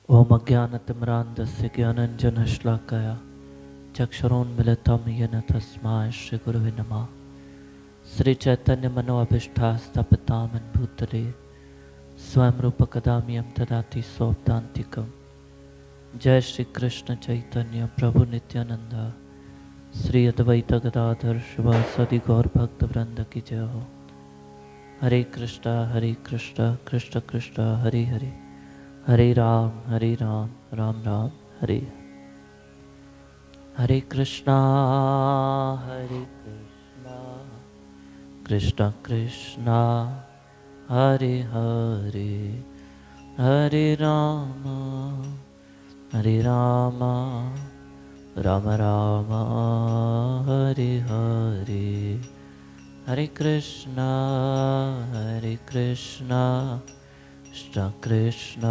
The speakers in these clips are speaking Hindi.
ओम अज्ञानतिमिरान्धस्य ज्ञानञ्जनश्लाकया चक्षुरोन्मिलितं येन तस्मै श्रीगुरवे नमः। श्रीचैतन्यमनोभीष्टस्थापितामन् भूतले स्वयं रूपकदाम्यं ददाति स्वपदान्तिकम्। जय श्री कृष्ण चैतन्य प्रभु नित्यानंद श्री अद्वैत गदाधर शिवासादि गौर भक्त वृंद की जय हो। हरे कृष्णा कृष्ण कृष्ण हरे हरे, हरे राम राम राम हरे हरे। कृष्णा कृष्ण कृष्णा हरे हरे, हरे राम राम राम हरे हरे। हरे कृष्णा कृष्ण कृष्ण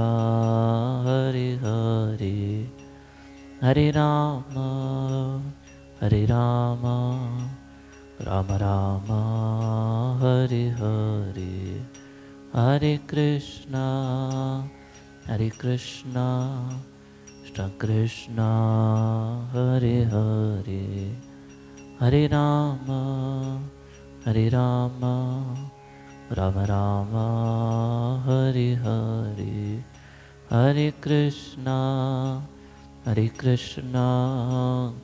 हरे हरे, हरे राम राम राम हरे हरे। हरे कृष्णा कृष्ण कृष्ण हरे हरे, हरे राम राम राम हरे हरे। हरे कृष्णा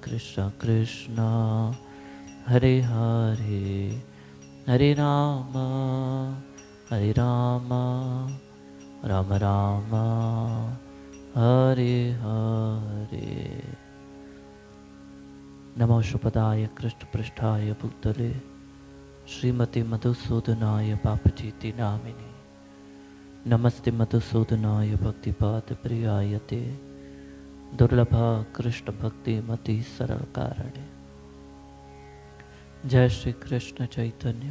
कृष्ण कृष्ण हरे हरे, हरे राम राम राम हरे हरे। नमो शुभदाय कृष्णपृष्ठाय भूतले श्रीमती मधुसूदनाय पापचीति नामिने। नमस्ते मधुसूदनाय भक्तिपाद प्रियायते दुर्लभा कृष्ण भक्ति मति सरल कारणे। जय श्री कृष्ण चैतन्य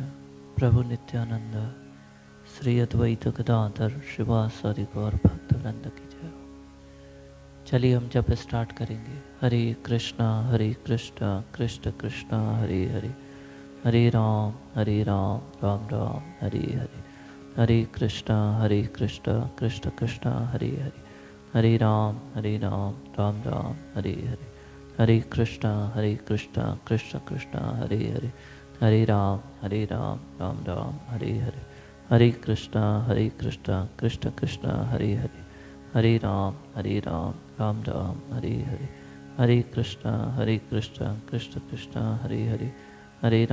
प्रभु नित्यानंद श्री अद्वैत गदाधर शिवासादि गौर भक्त वृंद की जय हो। चलिए हम जब स्टार्ट करेंगे हरे कृष्णा कृष्ण कृष्ण हरे हरे, हरे राम राम राम हरे हरे। हरे कृष्णा कृष्ण कृष्ण हरे हरे, हरे राम राम राम हरे हरे। हरे कृष्णा कृष्ण कृष्ण हरे हरे, हरे राम राम राम हरे हरे। हरे कृष्णा कृष्ण कृष्ण हरे हरे, हरे राम राम राम हरे हरे। हरे कृष्णा कृष्ण कृष्ण हरे हरे, हरे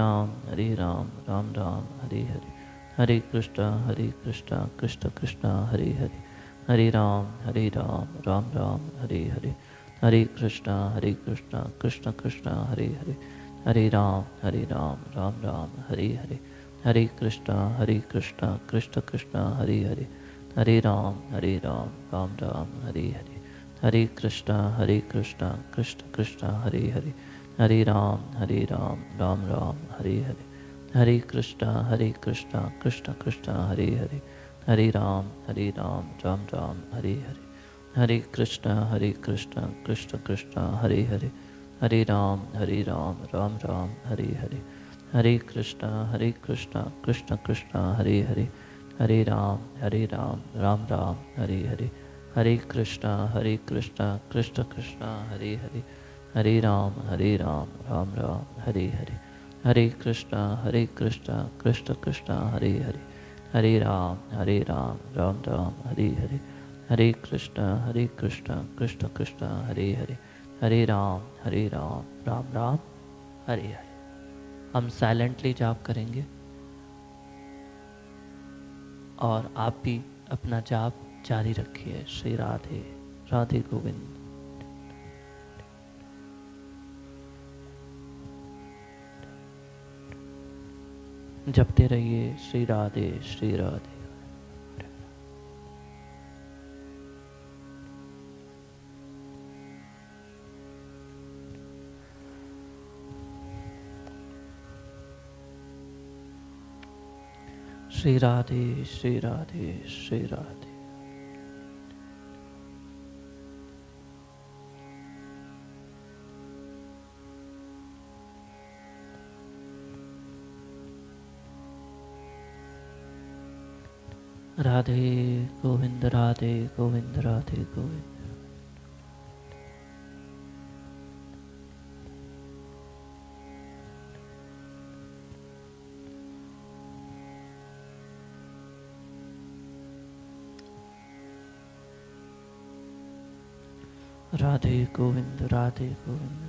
राम राम राम हरे हरे। हरे कृष्णा कृष्ण कृष्ण हरे हरे, हरे राम राम राम हरे हरे। हरे कृष्णा कृष्ण कृष्ण हरे हरे, हरे राम राम राम हरे हरे। हरे कृष्णा कृष्ण कृष्ण हरे हरे, हरे राम राम राम हरे हरे। हरे कृष्णा कृष्ण कृष्ण हरे हरे, हरे राम राम राम हरे हरे। हरे कृष्णा कृष्ण कृष्ण हरे हरे, हरे राम राम राम हरे हरे। हरे कृष्णा कृष्ण कृष्ण हरे हरे, हरे राम राम राम हरे हरे। हरे कृष्णा कृष्ण कृष्ण हरे हरे, हरे राम राम राम हरे हरे। हरे कृष्णा कृष्ण कृष्ण हरे हरे, हरे राम राम राम हरे हरे। हरे कृष्णा कृष्ण कृष्ण हरे हरे, हरे राम राम राम हरे हरे। हरे कृष्णा कृष्ण कृष्ण हरे हरे, हरे राम राम राम हरे हरे। हम साइलेंटली जाप करेंगे और आप भी अपना जाप जारी रखिए। श्री राधे राधे गोविंद। जपते रहिए श्री राधे श्री राधे। श्री राधे श्री राधे श्री राधे। राधे गोविंद राधे गोविंद राधे गोविंद। राधे गोविंद राधे गोविंद।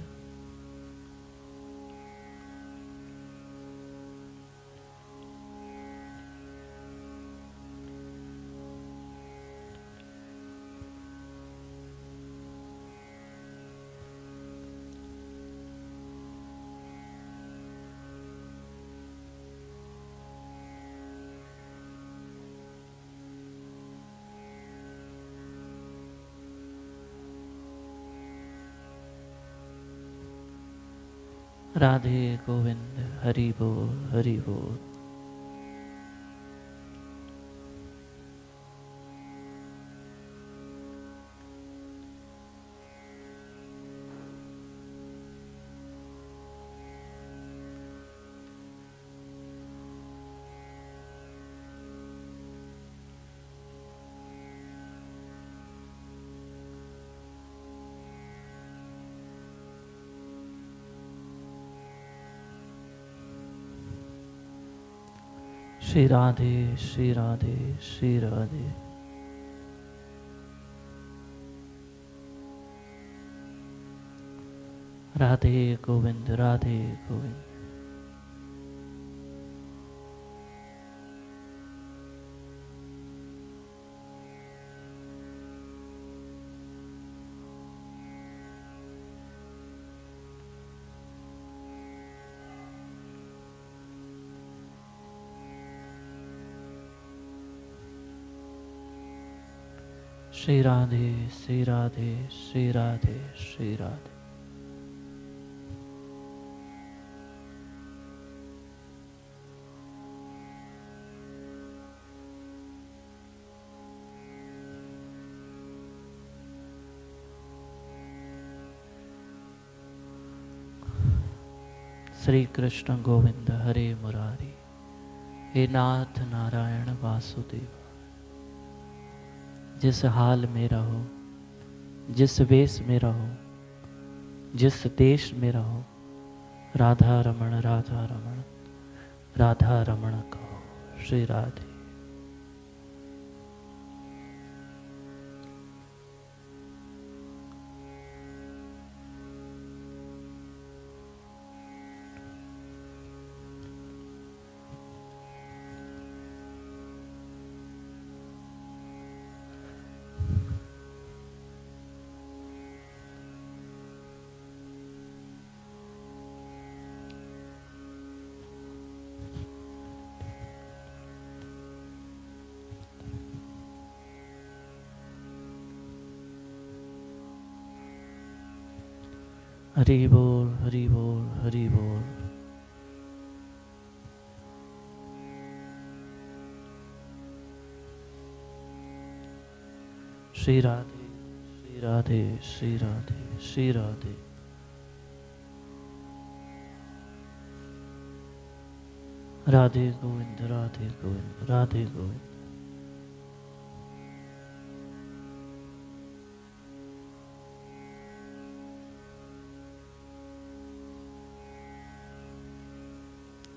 राधे गोविंद हरि बोल हरि बोल। श्री राधे श्री राधे श्री राधे। राधे गोविंद राधे गोविंद। श्री राधे श्री राधे श्री राधे श्री राधे। श्री कृष्ण गोविंद हरे मुरारी, हे नाथ नारायण वासुदेव। जिस हाल में रहो, जिस वेश में रहो, जिस देश में रहो, राधा रमण राधा रमण राधा रमण कहो। श्री राधे। हरि बोल हरि बोल हरि बोल। श्री राधे श्री राधे श्री राधे श्री राधे। राधे गोविंद राधे गोविंद राधे गोविंद।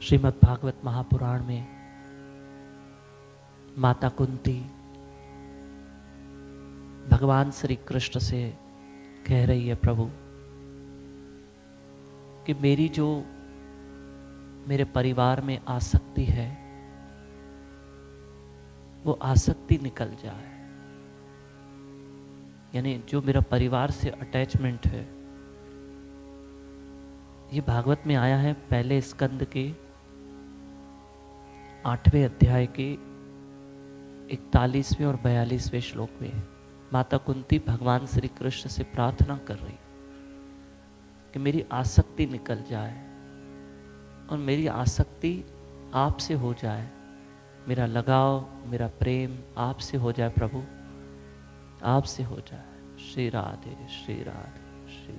श्रीमद् भागवत महापुराण में माता कुंती भगवान श्री कृष्ण से कह रही है, प्रभु कि मेरी जो मेरे परिवार में आसक्ति है वो आसक्ति निकल जाए। यानी जो मेरा परिवार से अटैचमेंट है, ये भागवत में आया है पहले स्कंद के 8वें अध्याय के 41वें और 42वें श्लोक में माता कुंती भगवान श्री कृष्ण से प्रार्थना कर रही कि मेरी आसक्ति निकल जाए और मेरी आसक्ति आपसे हो जाए, मेरा लगाव मेरा प्रेम आपसे हो जाए, प्रभु आपसे हो जाए। श्री राधे श्री राधे श्री।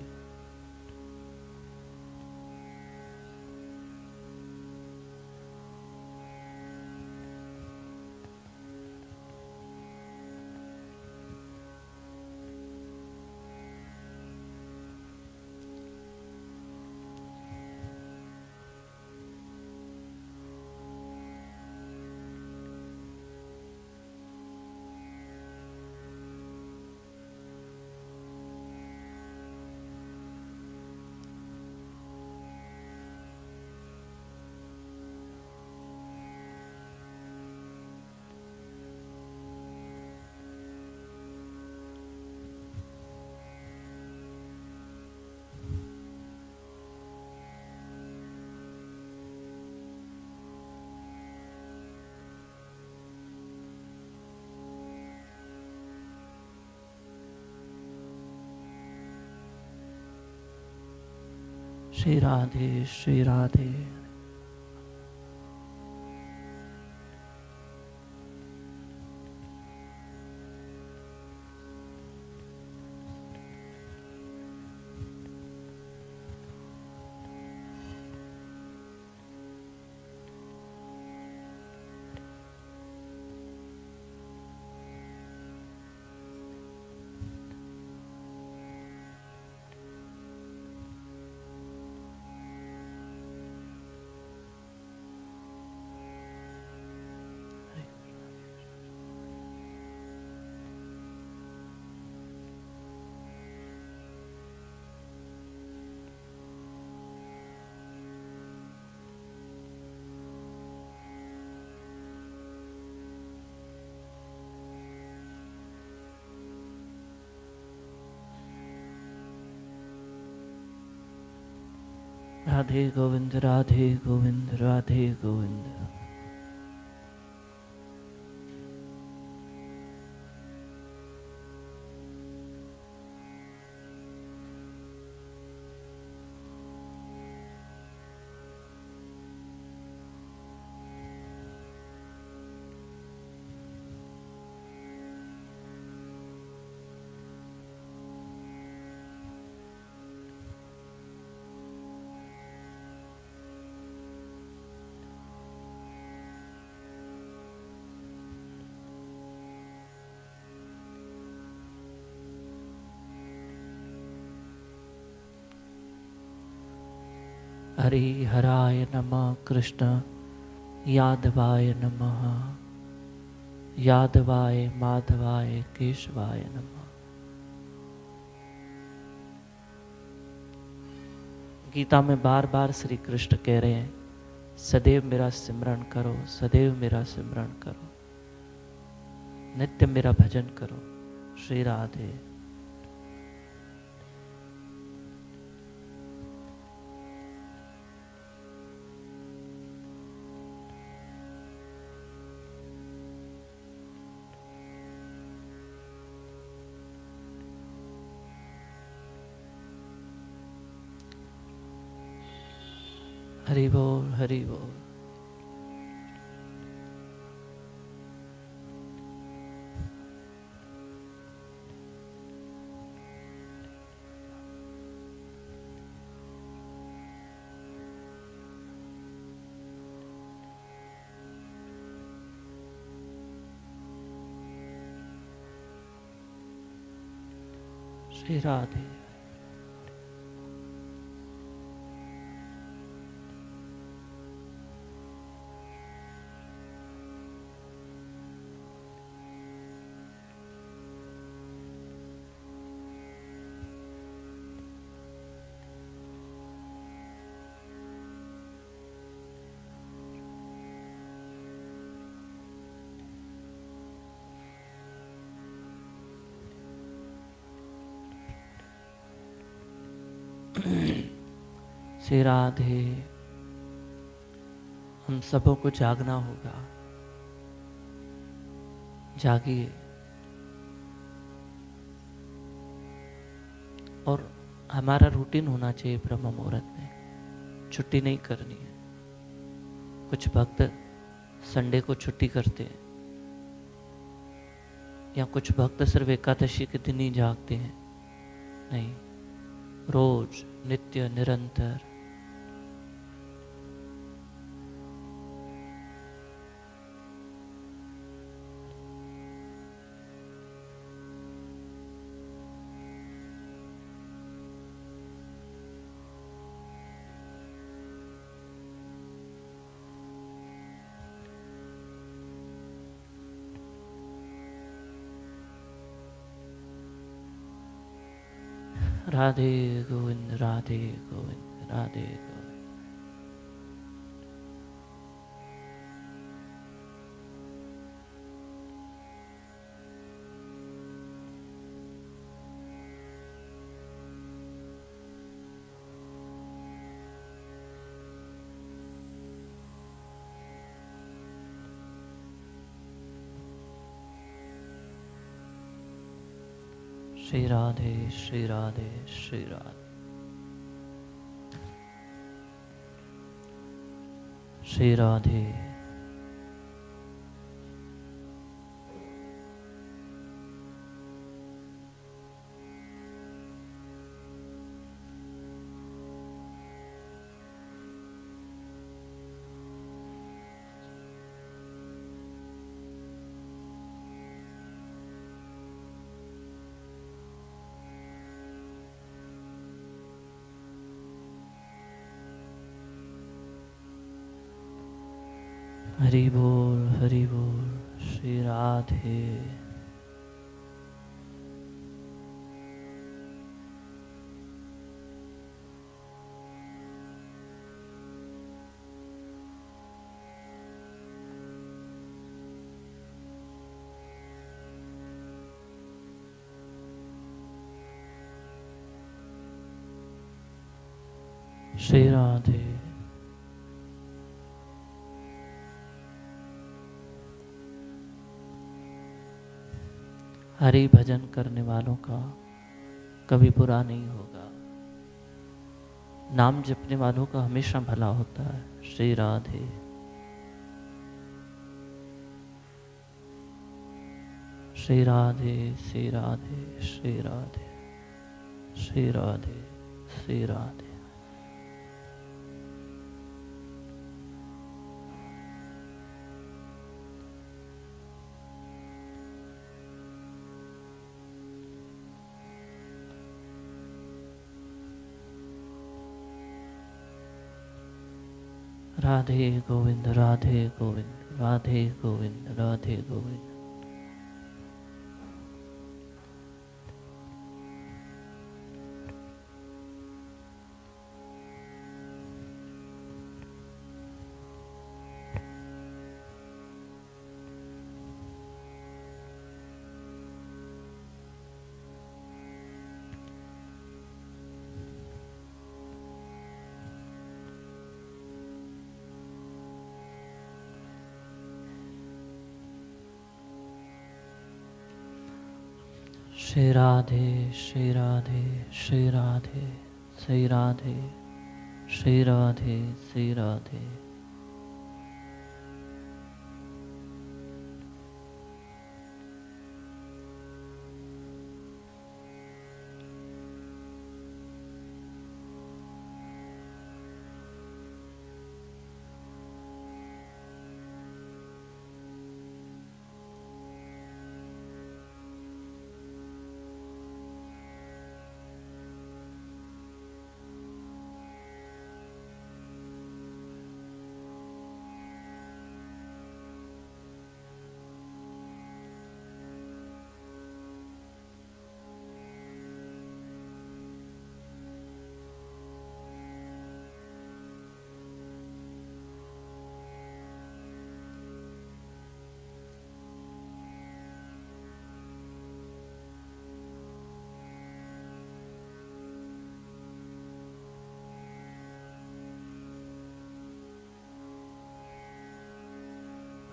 श्री राधे श्री राधे। राधे गोविंद राधे गोविंद राधे गोविंद। हरि हराय नमः कृष्ण यादवाय नमः यादवाय माधवाय केशवाय नमः। गीता में बार बार श्री कृष्ण कह रहे हैं सदैव मेरा सिमरन करो, सदैव मेरा सिमरन करो, नित्य मेरा भजन करो। श्री राधे। हरि बोल हरि बोल। श्री राधे। श्री राधे। हम सबों को जागना होगा, जागिए। और हमारा रूटीन होना चाहिए ब्रह्म मुहूर्त में, छुट्टी नहीं करनी है। कुछ भक्त संडे को छुट्टी करते हैं, या कुछ भक्त सिर्फ एकादशी के दिन ही जागते हैं। नहीं, रोज नित्य निरंतर। राधे गोविंद राधे गोविंद राधे गोविंद। श्री राधे श्री राधे श्री राधे। श्री राधे। हरि बोल श्री राधे। श्री राधे। हरि भजन करने वालों का कभी बुरा नहीं होगा, नाम जपने वालों का हमेशा भला होता है। श्री राधे। श्री राधे श्री राधे श्री राधे श्री राधे श्री राधे। राधे गोविंद राधे गोविंद राधे गोविंद राधे गोविंद। श्री राधे श्री राधे श्री राधे श्री राधे श्री राधे श्री राधे।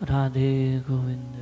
राधे गोविंद।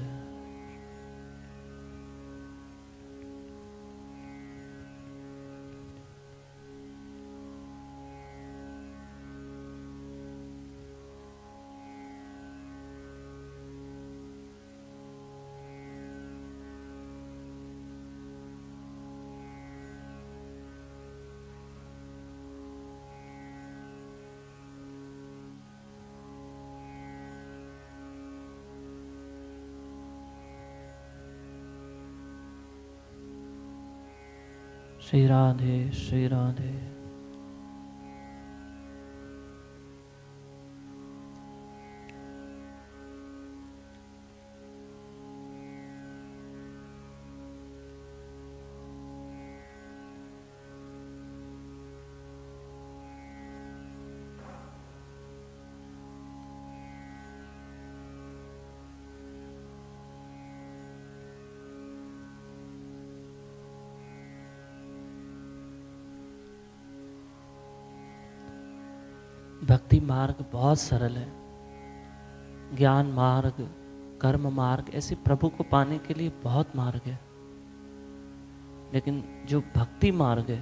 श्री राधे श्री राधे। भक्ति मार्ग बहुत सरल है। ज्ञान मार्ग, कर्म मार्ग, ऐसे प्रभु को पाने के लिए बहुत मार्ग है, लेकिन जो भक्ति मार्ग है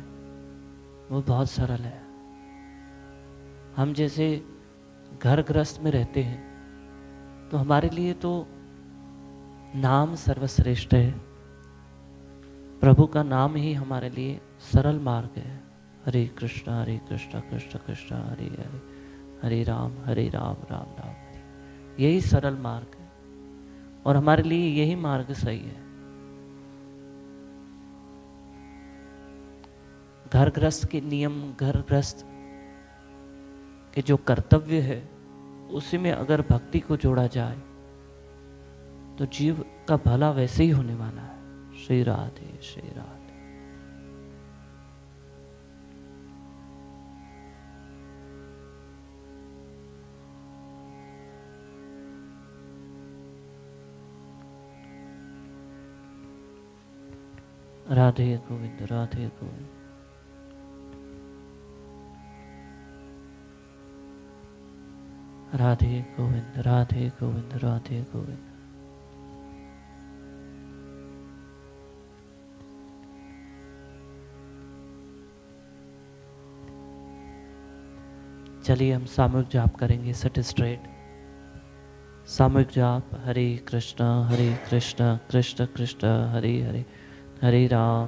वो बहुत सरल है। हम जैसे घर गृहस्थ में रहते हैं तो हमारे लिए तो नाम सर्वश्रेष्ठ है। प्रभु का नाम ही हमारे लिए सरल मार्ग है। हरे कृष्णा कृष्ण कृष्ण हरे हरे, हरे राम राम राम हरे। यही सरल मार्ग है और हमारे लिए यही मार्ग सही है। घर गृहस्थ के नियम, घर गृहस्थ के जो कर्तव्य है, उसी में अगर भक्ति को जोड़ा जाए तो जीव का भला वैसे ही होने वाला है। श्री राधे श्री राधे। राधे गोविंद राधे गोविंद। राधे गोविंद राधे गोविंद राधे गोविंद। चलिए हम सामूहिक जाप करेंगे। Seat straight. सामूहिक जाप। हरे कृष्णा कृष्ण कृष्ण हरे हरे, हरे राम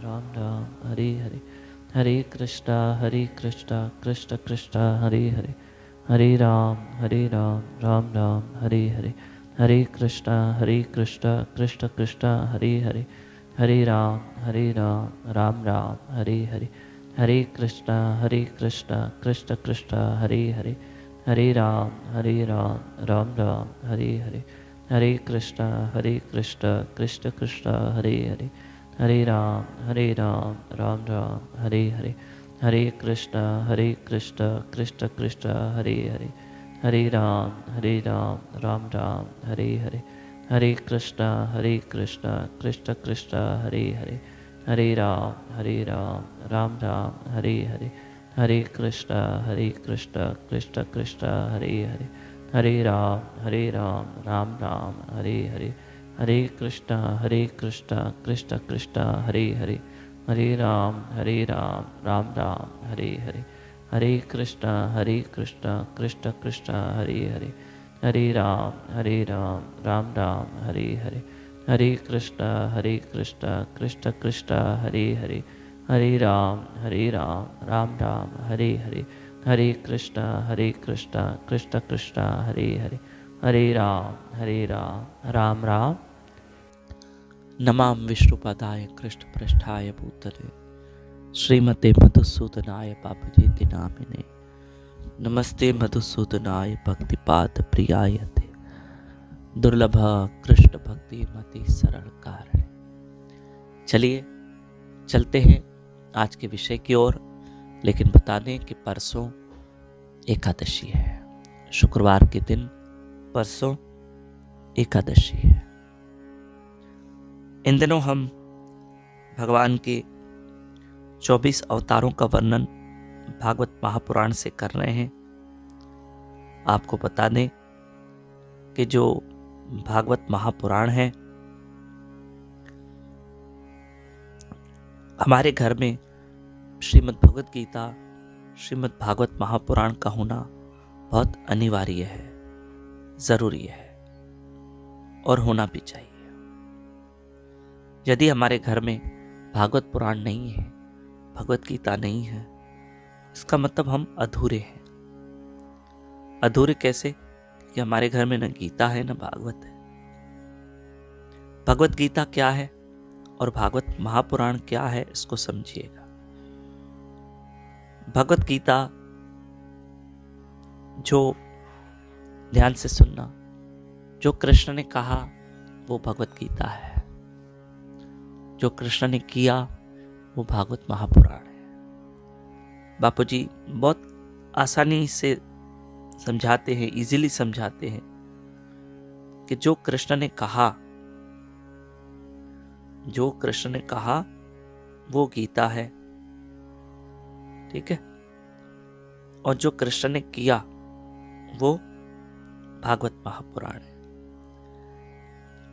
राम राम हरे हरे, हरे कृष्णा कृष्ण कृष्ण हरे हरे, हरे राम राम राम हरे हरे, हरे कृष्णा कृष्ण कृष्ण हरे हरे, हरे राम राम राम हरे हरे, हरे कृष्णा कृष्ण कृष्ण हरे हरे, हरे राम राम राम हरे हरे, हरे कृष्णा कृष्ण कृष्ण हरे हरे, हरे राम राम राम हरे हरे, हरे कृष्णा कृष्ण कृष्ण हरे हरे, हरे राम राम राम हरे हरे, हरे कृष्णा कृष्ण कृष्ण हरे हरे, हरे राम राम राम हरे हरे, हरे कृष्णा कृष्ण कृष्ण हरे हरे, हरे राम राम राम हरे हरे, हरे कृष्णा कृष्ण कृष्ण हरे हरे, हरे राम राम राम हरे हरे, हरे कृष्णा कृष्ण कृष्ण हरे हरे, हरे राम राम राम हरे हरे, हरे कृष्णा कृष्ण कृष्ण हरे हरे, हरे राम राम राम हरे हरे, हरे कृष्णा कृष्ण कृष्ण हरे हरे, हरे राम राम राम। नमाम विष्णुपदाय कृष्ण पृष्ठाय भूतले, श्रीमते मधुसूदनाय पापजेति नामिने, नमस्ते मधुसूदनाय भक्तिपाद प्रियाय ते, दुर्लभ कृष्ण भक्ति मति सरल कारणे। चलिए चलते हैं आज के विषय की ओर, लेकिन बता दें कि परसों एकादशी है। शुक्रवार के दिन परसों एकादशी है। इन दिनों हम भगवान के 24 अवतारों का वर्णन भागवत महापुराण से कर रहे हैं। आपको बता दें कि जो भागवत महापुराण है, हमारे घर में श्रीमद् भगवत गीता, श्रीमद् भागवत महापुराण का होना बहुत अनिवार्य है, जरूरी है और होना भी चाहिए। यदि हमारे घर में भागवत पुराण नहीं है, भगवत गीता नहीं है, इसका मतलब हम अधूरे हैं। अधूरे कैसे? कि हमारे घर में न गीता है न भागवत है। भगवत गीता क्या है और भागवत महापुराण क्या है, इसको समझिएगा। भगवत गीता, जो ध्यान से सुनना, जो कृष्ण ने कहा वो भगवत गीता है, जो कृष्ण ने किया वो भागवत महापुराण है। बापूजी बहुत आसानी से समझाते हैं, इजीली समझाते हैं कि जो कृष्ण ने कहा, जो कृष्ण ने कहा वो गीता है, ठीक है, और जो कृष्ण ने किया वो भागवत महापुराण है।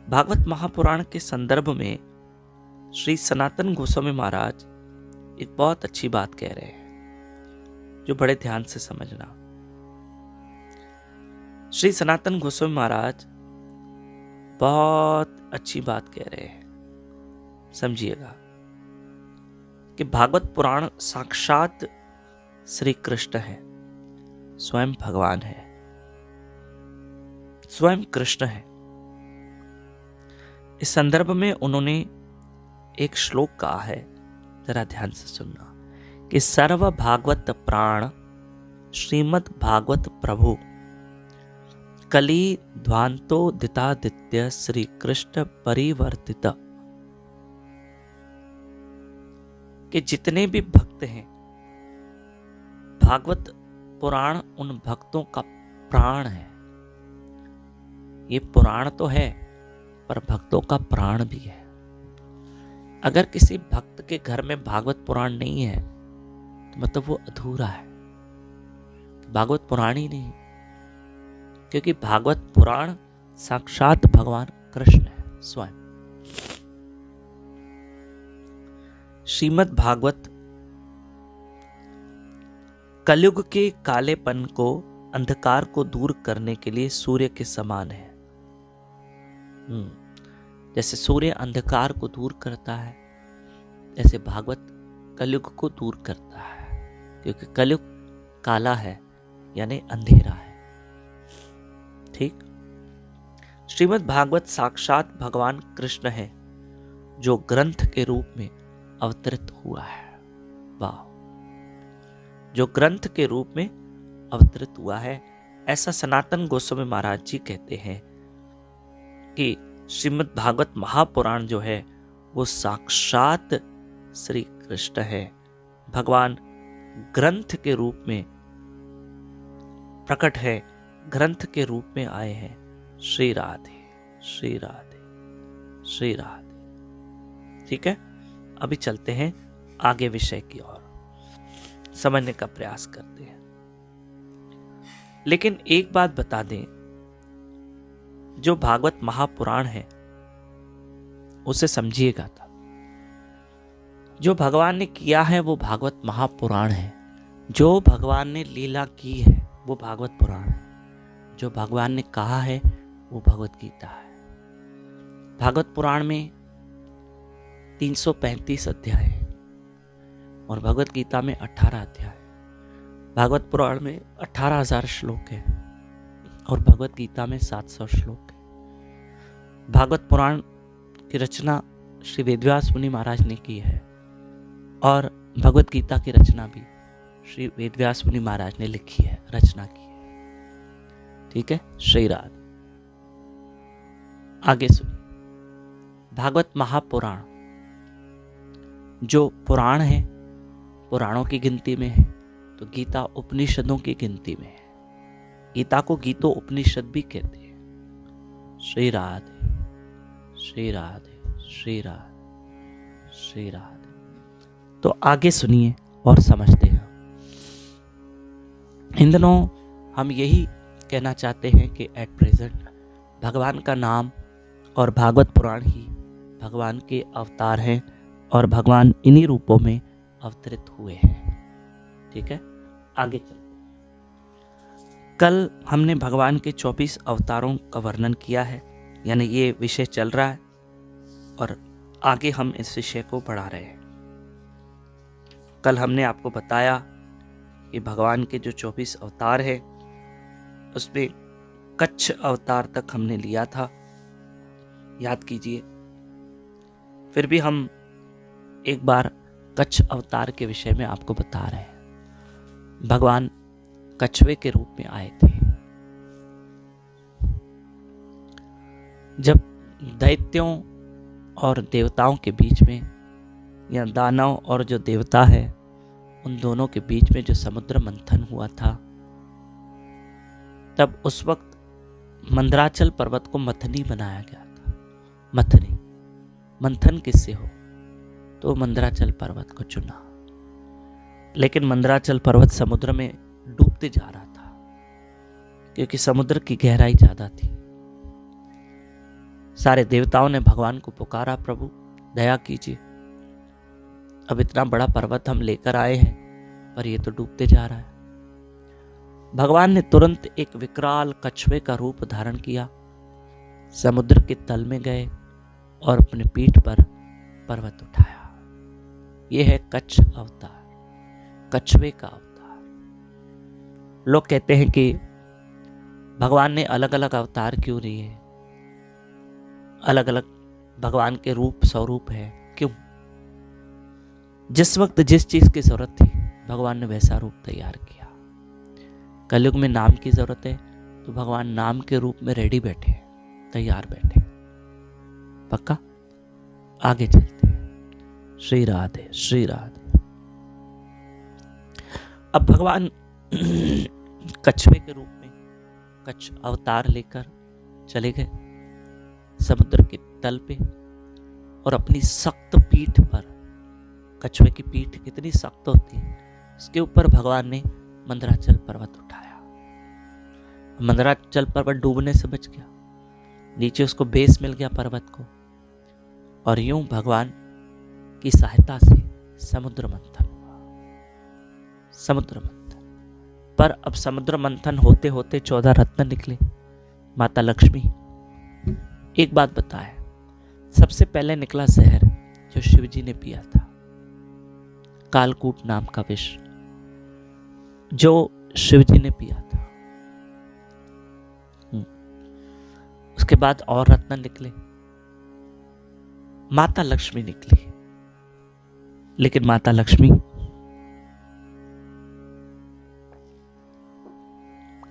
भागवत महापुराण के संदर्भ में श्री सनातन गोस्वामी महाराज एक बहुत अच्छी बात कह रहे हैं, जो बड़े ध्यान से समझना। श्री सनातन गोस्वामी महाराज बहुत अच्छी बात कह रहे हैं, समझिएगा कि भागवत पुराण साक्षात श्री कृष्ण है, स्वयं भगवान है, स्वयं कृष्ण है। इस संदर्भ में उन्होंने एक श्लोक कहा है, जरा ध्यान से सुनना, कि सर्व भागवत प्राण श्रीमद् भागवत प्रभु कली ध्वांतो दितादित्य श्री कृष्ण परिवर्तित। कि जितने भी भक्त हैं, भागवत पुराण उन भक्तों का प्राण है। ये पुराण तो है पर भक्तों का प्राण भी है। अगर किसी भक्त के घर में भागवत पुराण नहीं है तो मतलब वो अधूरा है, भागवत पुराण ही नहीं, क्योंकि भागवत पुराण साक्षात भगवान कृष्ण है स्वयं। श्रीमद् भागवत कलयुग के कालेपन को, अंधकार को दूर करने के लिए सूर्य के समान है। जैसे सूर्य अंधकार को दूर करता है, ऐसे भागवत कलयुग को दूर करता है, क्योंकि कलयुग काला है यानी अंधेरा है। ठीक। श्रीमद् भागवत साक्षात भगवान कृष्ण है जो ग्रंथ के रूप में अवतरित हुआ है। वाह, जो ग्रंथ के रूप में अवतरित हुआ है, ऐसा सनातन गोस्वामी महाराज जी कहते हैं कि श्रीमद् भागवत महापुराण जो है वो साक्षात श्री कृष्ण है, भगवान ग्रंथ के रूप में प्रकट है, ग्रंथ के रूप में आए हैं। श्री राधे श्री राधे श्री राधे। ठीक है, अभी चलते हैं आगे विषय की ओर, समझने का प्रयास करते हैं। लेकिन एक बात बता दें, जो भागवत महापुराण है उसे समझिएगा था। जो भगवान ने किया है वो भागवत महापुराण है, जो भगवान ने लीला की है वो भागवत पुराण है, जो भगवान ने कहा है वो भगवत गीता है। भागवत पुराण में 335 अध्याय है और भगवत गीता में 18 अध्याय। भागवत पुराण में 18,000 श्लोक है और भगवत गीता में 700 श्लोक है। भागवत पुराण की रचना श्री वेदव्यास मुनि महाराज ने की है और भगवत गीता की रचना भी श्री वेदव्यास मुनि महाराज ने लिखी है, रचना की है। ठीक है, श्री राधे। आगे सुनिए। भागवत महापुराण जो पुराण है, पुराणों की गिनती में है, तो गीता उपनिषदों की गिनती में है। गीता को गीतो उपनिषद भी कहते हैं। श्री राधे श्री राधे श्री राधे श्री राधे। तो आगे सुनिए और समझते हैं। इन दिनों हम यही कहना चाहते हैं कि एट प्रेजेंट भगवान का नाम और भागवत पुराण ही भगवान के अवतार हैं और भगवान इन्हीं रूपों में अवतरित हुए हैं। ठीक है, आगे चलते। कल हमने भगवान के 24 अवतारों का वर्णन किया है, यानी ये विषय चल रहा है और आगे हम इस विषय को बढ़ा रहे हैं। कल हमने आपको बताया कि भगवान के जो 24 अवतार है उसमें कच्छ अवतार तक हमने लिया था, याद कीजिए। फिर भी हम एक बार कच्छ अवतार के विषय में आपको बता रहे हैं। भगवान कछुए के रूप में आए थे। जब दैत्यों और देवताओं के बीच में, या दानव और जो देवता है उन दोनों के बीच में जो समुद्र मंथन हुआ था, तब उस वक्त मंदराचल पर्वत को मथनी बनाया गया था। मथनी, मंथन किससे हो तो मंदराचल पर्वत को चुना, लेकिन मंदराचल पर्वत समुद्र में डूबते जा रहा था क्योंकि समुद्र की गहराई ज्यादा थी। सारे देवताओं ने भगवान को पुकारा, प्रभु दया कीजिए, अब इतना बड़ा पर्वत हम लेकर आए हैं पर ये तो डूबते जा रहा है। भगवान ने तुरंत एक विकराल कछुए का रूप धारण किया, समुद्र के तल में गए और अपने पीठ पर पर्वत उठाया। यह है कच्छ अवतार, कछुए का अवतार। लोग कहते हैं कि भगवान ने अलग अलग अवतार क्यों लिए, अलग अलग भगवान के रूप स्वरूप है, क्यों? जिस वक्त जिस चीज की जरूरत थी भगवान ने वैसा रूप तैयार किया। कलयुग में नाम की जरूरत है तो भगवान नाम के रूप में रेडी बैठे, तैयार बैठे। पक्का? आगे चलते हैं। श्री राधे, श्री राधे। अब भगवान कछुए के रूप में कच्छ अवतार लेकर चले गए समुद्र के तल पे और अपनी सख्त पीठ पर, कछुए की पीठ कितनी सख्त होती है, उसके ऊपर भगवान ने मंदराचल पर्वत उठाया। मंदराचल पर्वत डूबने से बच गया, नीचे उसको बेस मिल गया पर्वत को, और यूं भगवान की सहायता से समुद्र मंथन हुआ। समुद्र मंथन पर अब समुद्र मंथन होते होते 14 रत्न निकले। माता लक्ष्मी एक बात बताए, सबसे पहले निकला जहर जो शिवजी ने पिया था, कालकूट नाम का विष जो शिवजी ने पिया था। उसके बाद और रत्न निकले, माता लक्ष्मी निकली। लेकिन माता लक्ष्मी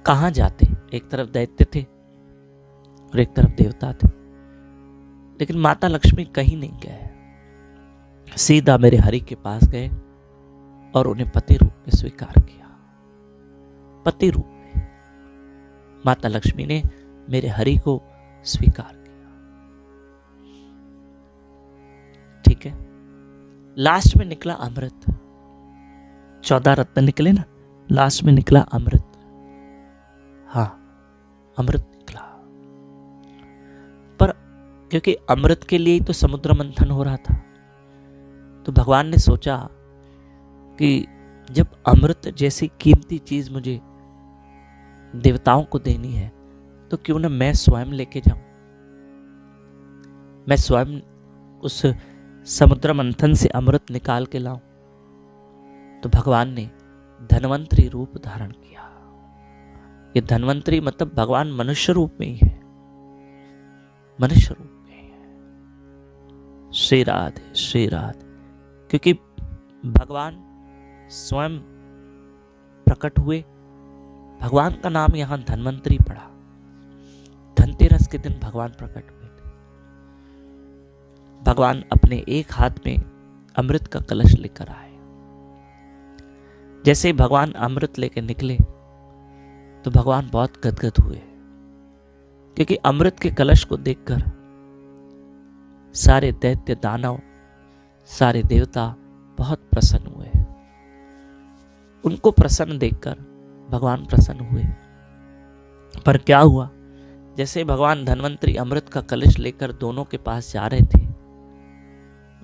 कहां जाते? एक तरफ दैत्य थे और एक तरफ देवता थे, लेकिन माता लक्ष्मी कहीं नहीं गए, सीधा मेरे हरि के पास गए और उन्हें पति रूप में स्वीकार किया। पति रूप में माता लक्ष्मी ने मेरे हरि को स्वीकार किया। ठीक है, लास्ट में निकला अमृत। 14 रत्न निकले ना, लास्ट में निकला अमृत। हाँ, अमृत निकला। पर क्योंकि अमृत के लिए ही तो समुद्र मंथन हो रहा था, तो भगवान ने सोचा कि जब अमृत जैसी कीमती चीज मुझे देवताओं को देनी है तो क्यों ना मैं स्वयं लेके जाऊं, मैं स्वयं उस समुद्र मंथन से अमृत निकाल के लाऊं। तो भगवान ने धन्वंतरी रूप धारण किया। ये धन्वंतरी मतलब भगवान मनुष्य रूप में ही है, मनुष्य रूप में ही है। श्री राधे, श्री राधे। क्योंकि भगवान स्वयं प्रकट हुए, भगवान का नाम यहां धन्वंतरी पड़ा। धनतेरस के दिन भगवान प्रकट हुए थे। भगवान अपने एक हाथ में अमृत का कलश लेकर आए। जैसे ही भगवान अमृत लेकर निकले तो भगवान बहुत गदगद हुए, क्योंकि अमृत के कलश को देखकर सारे दैत्य दानव, सारे देवता बहुत प्रसन्न हुए। उनको प्रसन्न देखकर भगवान प्रसन्न हुए। पर क्या हुआ, जैसे भगवान धन्वंतरी अमृत का कलश लेकर दोनों के पास जा रहे थे,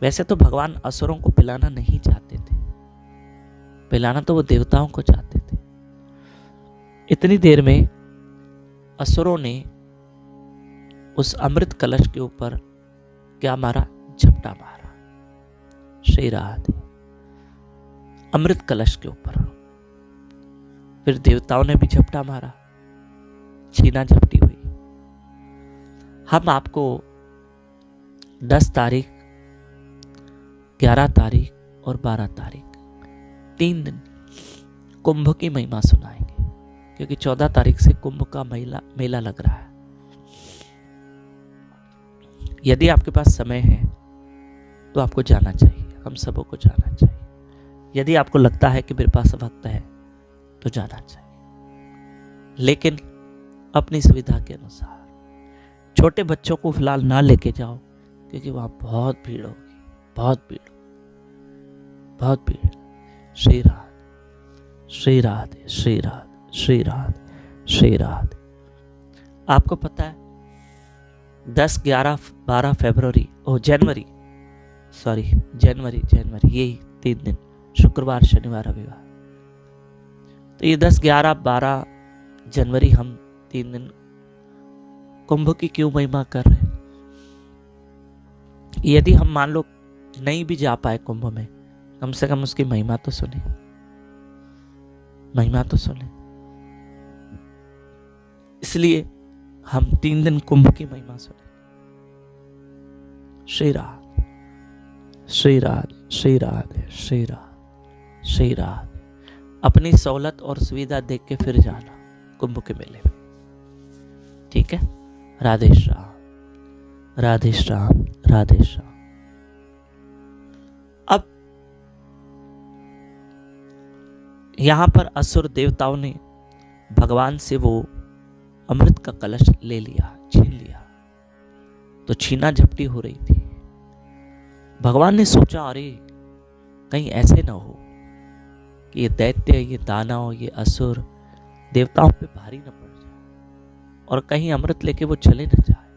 वैसे तो भगवान असुरों को पिलाना नहीं चाहते थे, पिलाना तो वो देवताओं को चाहते थे। इतनी देर में असुरों ने उस अमृत कलश के ऊपर क्या मारा? झपटा मारा। श्री राधे। अमृत कलश के ऊपर फिर देवताओं ने भी झपटा मारा, छीना झपटी हुई। हम आपको 10 तारीख, 11 तारीख और 12 तारीख 3 दिन कुंभ की महिमा सुनाएंगे, क्योंकि 14 तारीख से कुंभ का मेला लग रहा है। यदि आपके पास समय है तो आपको जाना चाहिए, हम सबों को जाना चाहिए। यदि आपको लगता है कि मेरे पास वक्त है तो जाना चाहिए, लेकिन अपनी सुविधा के अनुसार। छोटे बच्चों को फिलहाल ना लेके जाओ, क्योंकि वहां बहुत भीड़ होगी, बहुत भीड़, बहुत भीड़। श्री राधे, श्री राधे, श्री राधे, श्री राधे, श्री राधे। आपको पता है 10, 11, 12 फरवरी और जनवरी, यही 3 दिन, शुक्रवार, शनिवार, रविवार। तो ये 10, 11, 12 जनवरी हम 3 दिन कुंभ की क्यों महिमा कर रहे हैं? यदि हम मान लो नहीं भी जा पाए कुंभ में, कम से कम उसकी महिमा तो सुने, महिमा तो सुने। इसलिए हम 3 दिन कुंभ की महिमा सुने। श्री राधे, श्री राधे, श्री राधे, श्री राधे, श्री राधे। अपनी सहूलत और सुविधा देख के फिर जाना कुंभ के मेले में, ठीक है? राधे श्याम, राधे श्याम, राधे श्याम। अब यहां पर असुर देवताओं ने भगवान से वो अमृत का कलश ले लिया, छीन लिया। तो छीना झपटी हो रही थी। भगवान ने सोचा, अरे कहीं ऐसे ना हो कि ये दैत्य, ये दानव, ये असुर देवताओं पे भारी न पड़ जाए और कहीं अमृत लेके वो चले न जाए।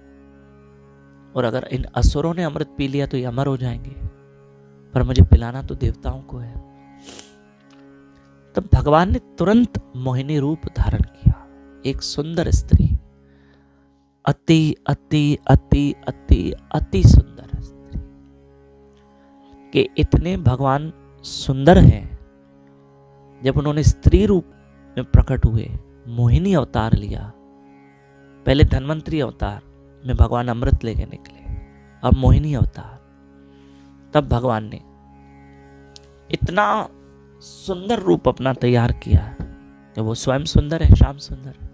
और अगर इन असुरों ने अमृत पी लिया तो ये अमर हो जाएंगे, पर मुझे पिलाना तो देवताओं को है। तब भगवान ने तुरंत मोहिनी रूप धारण किया, एक सुंदर स्त्री, अति अति अति अति अति सुंदर स्त्री कि इतने भगवान सुंदर हैं, जब उन्होंने स्त्री रूप में प्रकट हुए, मोहिनी अवतार लिया। पहले धन्वंतरी अवतार में भगवान अमृत लेके निकले, अब मोहिनी अवतार। तब भगवान ने इतना सुंदर रूप अपना तैयार किया कि वो स्वयं सुंदर है, श्याम सुंदर है,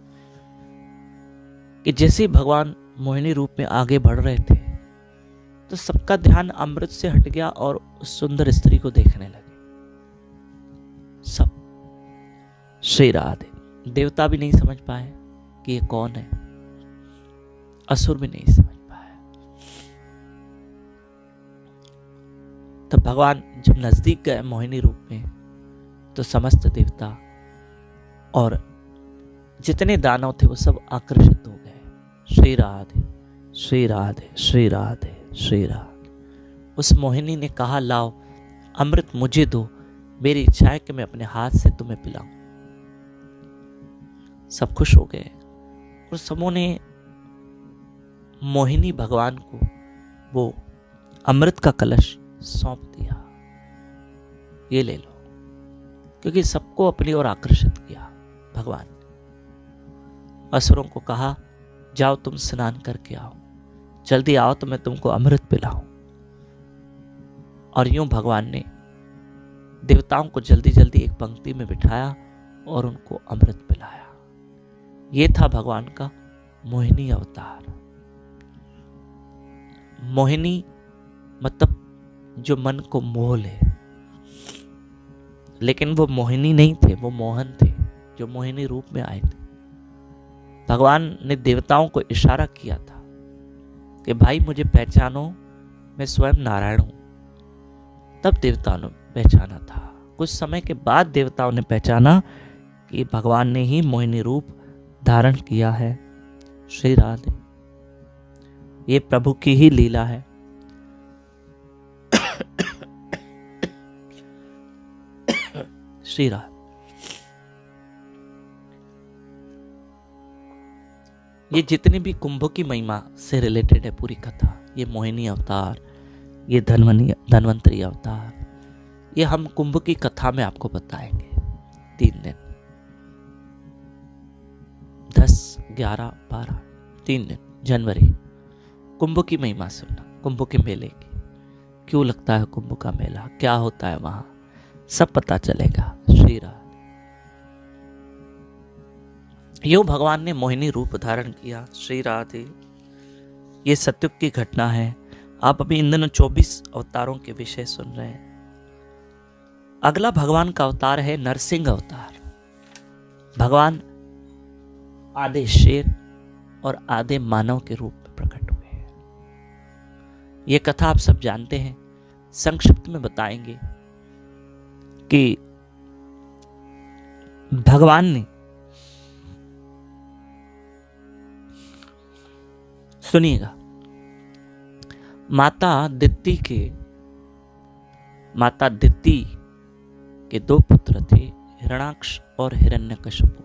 कि जैसे भगवान मोहिनी रूप में आगे बढ़ रहे थे तो सबका ध्यान अमृत से हट गया और उस सुंदर स्त्री को देखने लगे सब। श्री राधे। देवता भी नहीं समझ पाए कि ये कौन है, असुर भी नहीं समझ पाए। तब भगवान जब नजदीक गए मोहिनी रूप में तो समस्त देवता और जितने दानव थे वो सब आकर्षित हो गए। श्री राधे, श्री राधे, श्री राधे, श्री राधे। उस मोहिनी ने कहा, लाओ अमृत मुझे दो, मेरी इच्छा है कि मैं अपने हाथ से तुम्हें पिलाऊं। सब खुश हो गए और सबों ने मोहिनी भगवान को वो अमृत का कलश सौंप दिया, ये ले लो, क्योंकि सबको अपनी ओर आकर्षित किया भगवान। असुरों को कहा, जाओ तुम स्नान करके आओ, जल्दी आओ तो मैं तुमको अमृत पिलाऊं। और यूं भगवान ने देवताओं को जल्दी जल्दी एक पंक्ति में बिठाया और उनको अमृत पिलाया। ये था भगवान का मोहिनी अवतार। मोहिनी मतलब जो मन को मोह ले, लेकिन वो मोहिनी नहीं थे, वो मोहन थे जो मोहिनी रूप में आए थे। भगवान ने देवताओं को इशारा किया था कि भाई मुझे पहचानो, मैं स्वयं नारायण हूं। तब देवताओं ने पहचाना था। कुछ समय के बाद देवताओं ने पहचाना कि भगवान ने ही मोहिनी रूप धारण किया है। श्री राधे। ये प्रभु की ही लीला है। श्री राधे। ये जितनी भी कुंभ की महिमा से रिलेटेड है पूरी कथा, ये मोहिनी अवतार, ये धन्वंतरी अवतार, ये हम कुंभ की कथा में आपको बताएंगे। 3 दिन 10, 11, 12 3 दिन जनवरी कुंभ की महिमा सुनना, कुंभ के मेले की। क्यों लगता है कुंभ का मेला, क्या होता है वहां, सब पता चलेगा। श्री राधे। यूं भगवान ने मोहिनी रूप धारण किया। श्री राधे। ये सत्युग की घटना है। आप अभी इन दिनों 24 अवतारों के विषय सुन रहे हैं। अगला भगवान का अवतार है नरसिंह अवतार। भगवान आधे शेर और आधे मानव के रूप में प्रकट हुए हैं। यह कथा आप सब जानते हैं। संक्षिप्त में बताएंगे कि भगवान ने, सुनिएगा, माता दिति के 2 पुत्र थे, हिरणाक्ष और हिरण्यकशिपु।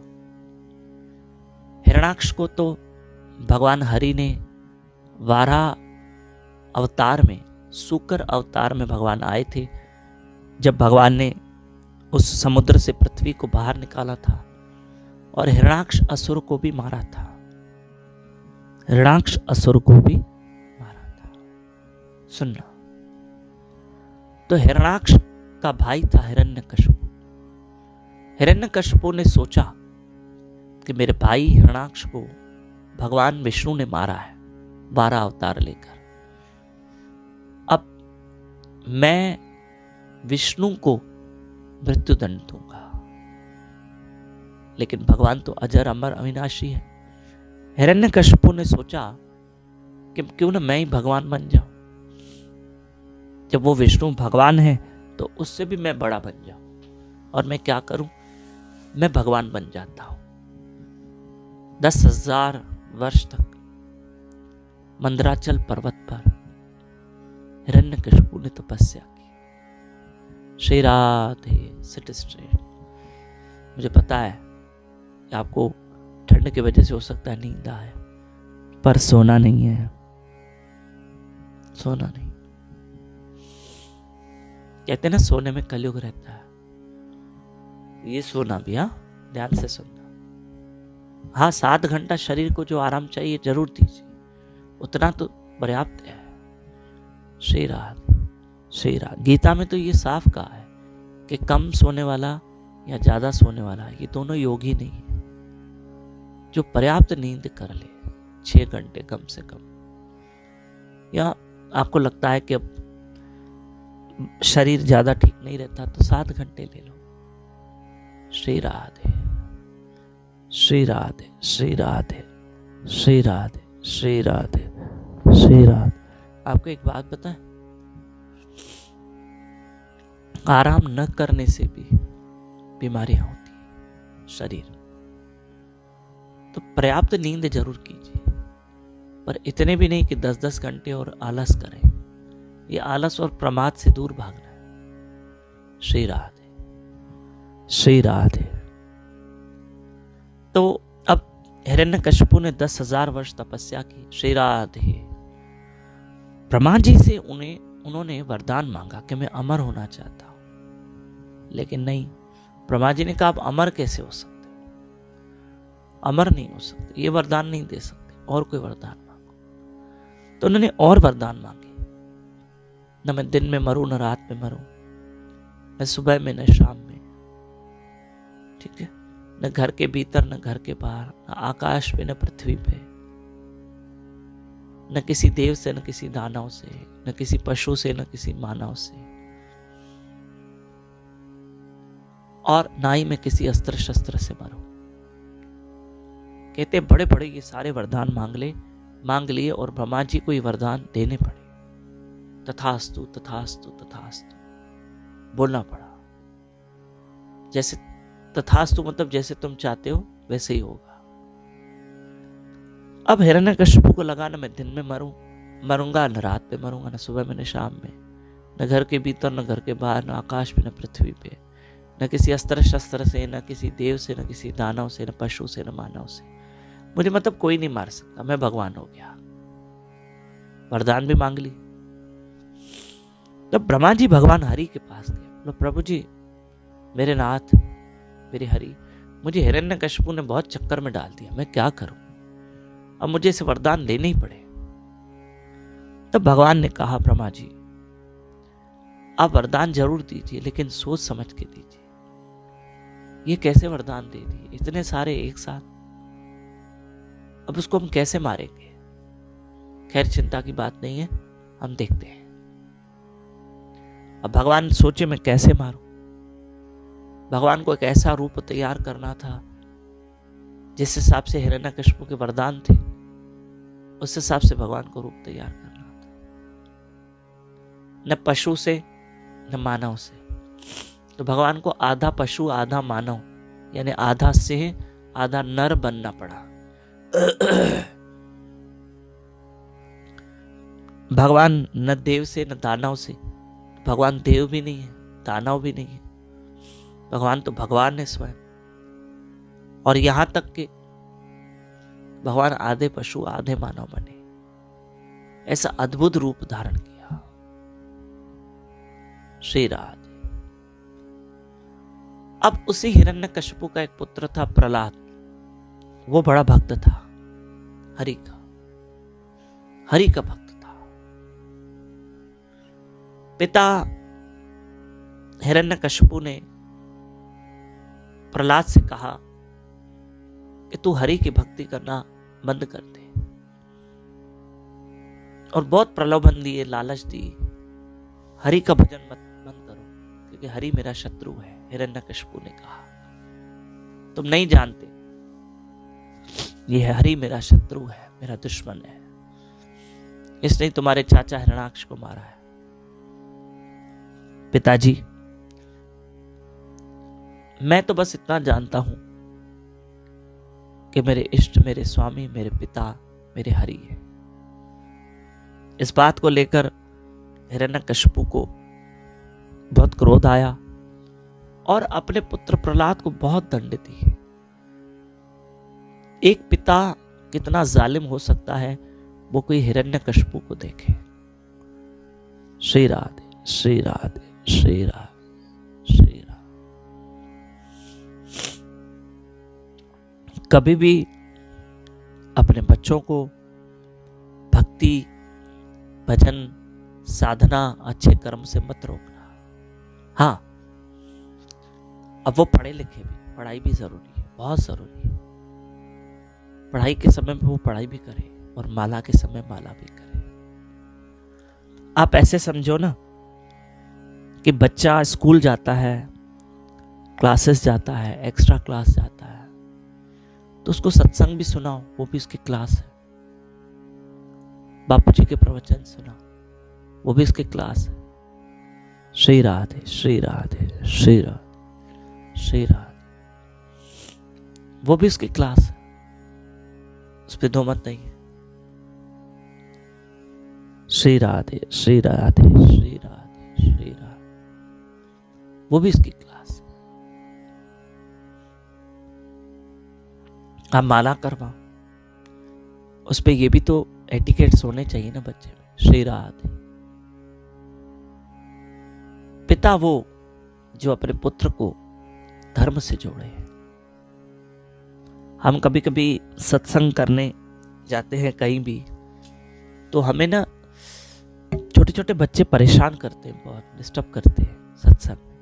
हिरण्याक्ष को तो भगवान हरि ने वाराह अवतार में, सूकर अवतार में भगवान आए थे, जब भगवान ने उस समुद्र से पृथ्वी को बाहर निकाला था और हिरण्याक्ष असुर को भी मारा था। हिरण्याक्ष असुर को भी मारा था। सुनना, तो हिरण्याक्ष का भाई था हिरण्यकशिपु। हिरण्यकशिपु ने सोचा कि मेरे भाई हिरण्याक्ष को भगवान विष्णु ने मारा है वाराह अवतार लेकर। अब मैं विष्णु को मृत्यु दंड दूंगा, लेकिन भगवान तो अजर अमर अविनाशी है। हिरण्यकशिपु ने सोचा कि क्यों ना मैं ही भगवान बन जाऊं। जब वो विष्णु भगवान है तो उससे भी मैं बड़ा बन जाऊं। और मैं क्या करूं, मैं भगवान बन जाता हूं। 10,000 वर्ष तक मंदराचल पर्वत पर हिरण्यकशिपु ने तपस्या की। Shri Radhe, seat straight. मुझे पता है कि आपको ठंड की वजह से हो सकता है नींद आए, पर सोना नहीं है, सोना नहीं। कहते हैं ना, सोने में कलयुग रहता है। ये सोना भी, हाँ, ध्यान से सुनना। हाँ, 7 घंटा शरीर को जो आराम चाहिए जरूर दीजिए, उतना तो पर्याप्त है। श्री राधे, श्री राधे। गीता में तो ये साफ कहा है कि कम सोने वाला या ज्यादा सोने वाला, ये दोनों योगी नहीं है। जो पर्याप्त नींद कर ले, 6 घंटे कम से कम, या आपको लगता है कि अब शरीर ज्यादा ठीक नहीं रहता तो 7 घंटे ले लो। श्री राधे, श्री राधे, श्री राधे, श्री राधे, श्री राधे, श्री राधे। आपको एक बात बताएं, आराम न करने से भी बीमारियां होती है शरीर। तो पर्याप्त नींद जरूर कीजिए, पर इतने भी नहीं कि 10-10 घंटे और आलस करें। ये आलस और प्रमाद से दूर भागना है। श्री राधे, श्री राधे। तो अब हिरण्यकशिपु ने 10,000 वर्ष तपस्या की। श्री राधे। ब्रह्मा जी से उन्होंने वरदान मांगा कि मैं अमर होना चाहता हूं, लेकिन नहीं। ब्रह्मा जी ने कहा, आप अमर कैसे हो सकते, अमर नहीं हो सकते, ये वरदान नहीं दे सकते, और कोई वरदान मांगो। तो उन्होंने और वरदान मांगे, न मैं दिन में मरूं, न रात में मरूं, न सुबह में न शाम में, ठीक है, न घर के भीतर न घर के बाहर, न आकाश पे न पृथ्वी पे, न किसी देव से न किसी दानव से, न किसी पशु से न किसी मानव से, और ना ही मैं किसी अस्त्र शस्त्र से मरूं। कहते बड़े बड़े ये सारे वरदान मांग लिए और ब्रह्मा जी को ये वरदान देने पड़े। तथास्तु, तथास्तु, तथास्तु बोलना पड़ा। जैसे तथास्तु मतलब जैसे तुम चाहते हो वैसे ही होगा। अब हिरण्यकशिपु को लगा, ना मैं दिन में मरूंगा, न रात पे मरूंगा, न सुबह में न शाम में, न घर के भीतर न घर के बाहर, न आकाश पे न पृथ्वी पे, न किसी अस्त्र शस्त्र से, न किसी देव से, न किसी दानव से, न पशु से, न मानव से। मुझे मतलब कोई नहीं मार सकता, मैं भगवान हो गया। वरदान भी मांग ली। तब ब्रह्मा जी भगवान हरि के पास गए। बोलो, प्रभु जी, मेरे नाथ, मेरे हरि, मुझे हिरण्यकशिपु ने बहुत चक्कर में डाल दिया, मैं क्या करूं? अब मुझे इसे वरदान लेने ही पड़े। तब भगवान ने कहा, ब्रह्मा जी, आप वरदान जरूर दीजिए, लेकिन सोच समझ के दीजिए। ये कैसे वरदान दे दिए, इतने सारे एक साथ, अब उसको हम कैसे मारेंगे? खैर, चिंता की बात नहीं है, हम देखते हैं। अब भगवान सोचे मैं कैसे मारूं। भगवान को एक ऐसा रूप तैयार करना था जिस हिसाब से हिरण्यकशिपु के वरदान थे, उस हिसाब से भगवान को रूप तैयार करना था। न पशु से न मानव से। तो भगवान को आधा पशु आधा मानव, यानी आधा सिंह आधा नर बनना पड़ा। भगवान न देव से न दानव से। भगवान देव भी नहीं है, दानव भी नहीं है, भगवान तो भगवान है स्वयं। और यहां तक कि भगवान आधे पशु आधे मानव बने, ऐसा अद्भुत रूप धारण किया। श्री राधे। अब उसी हिरण्यकशिपु का एक पुत्र था प्रहलाद, वो बड़ा भक्त था हरि का भक्त था। पिता हिरण्यकशिपु ने प्रहलाद से कहा कि तू हरि की भक्ति करना बंद कर दे, और बहुत प्रलोभन दिए, लालच दी, हरि का भजन मत बंद करो क्योंकि हरि मेरा शत्रु है। हिरण्यकशिपु ने कहा तुम नहीं जानते, यह हरि मेरा शत्रु है, मेरा दुश्मन है, इसने तुम्हारे चाचा हिरण्याक्ष को मारा है। पिताजी, मैं तो बस इतना जानता हूं कि मेरे इष्ट, मेरे स्वामी, मेरे पिता, मेरे हरि है। इस बात को लेकर हिरण्यकशिपु को बहुत क्रोध आया और अपने पुत्र प्रहलाद को बहुत दंड दी। एक पिता कितना जालिम हो सकता है वो कोई हिरण्यकशिपु को देखे। श्री राधे, श्री राधे, श्री राधे, श्री राधे। कभी भी अपने बच्चों को भक्ति, भजन, साधना, अच्छे कर्म से मत रोकना। हाँ, अब वो पढ़े लिखे भी, पढ़ाई भी जरूरी है, बहुत जरूरी है। पढ़ाई के समय में वो पढ़ाई भी करे और माला के समय माला भी करे। आप ऐसे समझो ना कि बच्चा स्कूल जाता है, क्लासेस जाता है, एक्स्ट्रा क्लास जाता है, तो उसको सत्संग भी सुनाओ, वो भी उसकी क्लास है। बापू जी के प्रवचन सुनाओ, वो भी उसकी क्लास है। श्री राधे, श्री राधे, श्री राधे, श्री राधे, वो भी उसकी क्लास है, उस पर दो मत नहीं है। श्री राधे, श्री राधे, श्री राधे, श्री राधे, वो भी इसकी क्लास है। आप माला करवाओ, उस पे ये भी तो एटिकेट्स होने चाहिए ना बच्चे में। श्री राधे। पिता वो जो अपने पुत्र को धर्म से जोड़े। हम कभी कभी सत्संग करने जाते हैं कहीं भी, तो हमें ना छोटे छोटे बच्चे परेशान करते हैं, बहुत डिस्टर्ब करते हैं सत्संग में।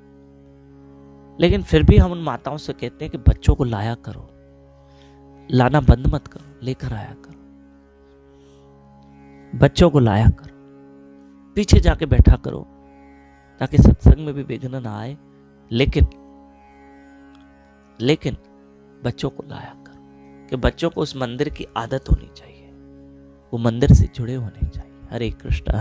लेकिन फिर भी हम उन माताओं से कहते हैं कि बच्चों को लाया करो, लाना बंद मत करो, लेकर आया करो, बच्चों को लाया करो, पीछे जाके बैठा करो ताकि सत्संग में भी विघ्न ना आए। लेकिन बच्चों को लाया करो कि बच्चों को उस मंदिर की आदत होनी चाहिए, वो मंदिर से जुड़े होने चाहिए। हरे कृष्ण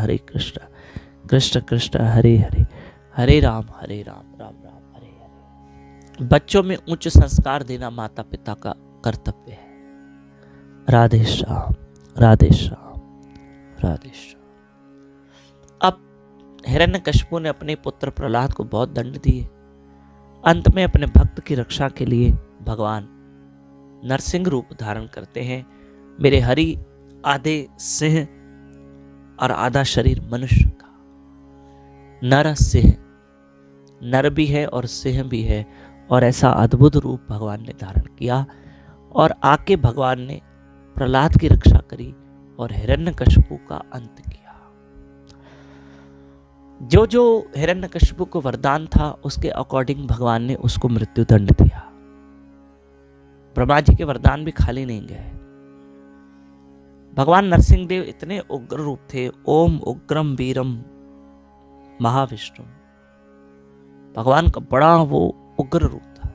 कृष्ण कृष्ण हरे हरे, हरे राम राम राम हरे हरे। बच्चों में उच्च संस्कार देना माता पिता का कर्तव्य है। राधे श्याम, राधे श्याम, राधे श्याम। अब हिरण्यकशिपु ने अपने पुत्र प्रहलाद को बहुत दंड दिए। अंत में अपने भक्त की रक्षा के लिए भगवान नरसिंह रूप धारण करते हैं। मेरे हरि आधे सिंह और आधा शरीर मनुष्य का, नर सिंह, नर भी है और सिंह भी है, और ऐसा अद्भुत रूप भगवान ने धारण किया और आके भगवान ने प्रहलाद की रक्षा करी और हिरण्यकशिपु का अंत किया। जो जो हिरण्यकशिपु को वरदान था उसके अकॉर्डिंग भगवान ने उसको मृत्यु दंड दिया। ब्रह्मा जी के वरदान भी खाली नहीं गए। भगवान नरसिंह देव इतने उग्र रूप थे। ओम उग्रम वीरम महाविष्णु, भगवान का बड़ा वो उग्र रूप था,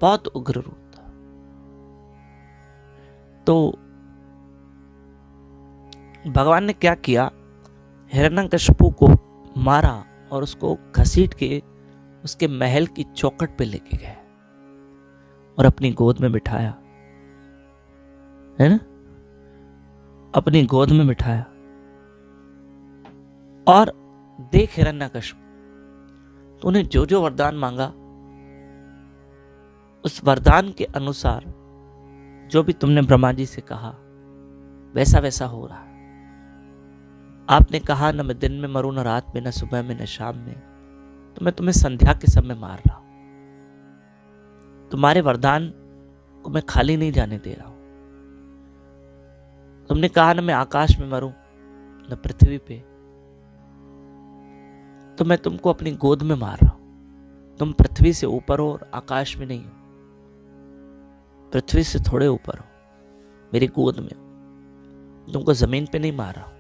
बहुत उग्र रूप था। तो भगवान ने क्या किया, हिरण्यकशिपु को मारा और उसको घसीट के उसके महल की चौखट पे लेके गए और अपनी गोद में बिठाया, है ना, अपनी गोद में बिठाया। और देख हिरण्यकशिपु, तूने जो जो वरदान मांगा उस वरदान के अनुसार जो भी तुमने ब्रह्मा जी से कहा वैसा वैसा हो रहा है। आपने कहा न मैं दिन में मरूं, न रात में, न सुबह में, न शाम में, तो मैं तुम्हें संध्या के समय मार रहा हूं। तुम्हारे वरदान को मैं खाली नहीं जाने दे रहा हूं। तुमने कहा न मैं आकाश में मरूं, न पृथ्वी पे, तो मैं तुमको अपनी गोद में मार रहा हूं। तुम पृथ्वी से ऊपर हो और आकाश में नहीं हो, पृथ्वी से थोड़े ऊपर हो, मेरी गोद में हो। तुमको जमीन पे नहीं मार रहा हूं।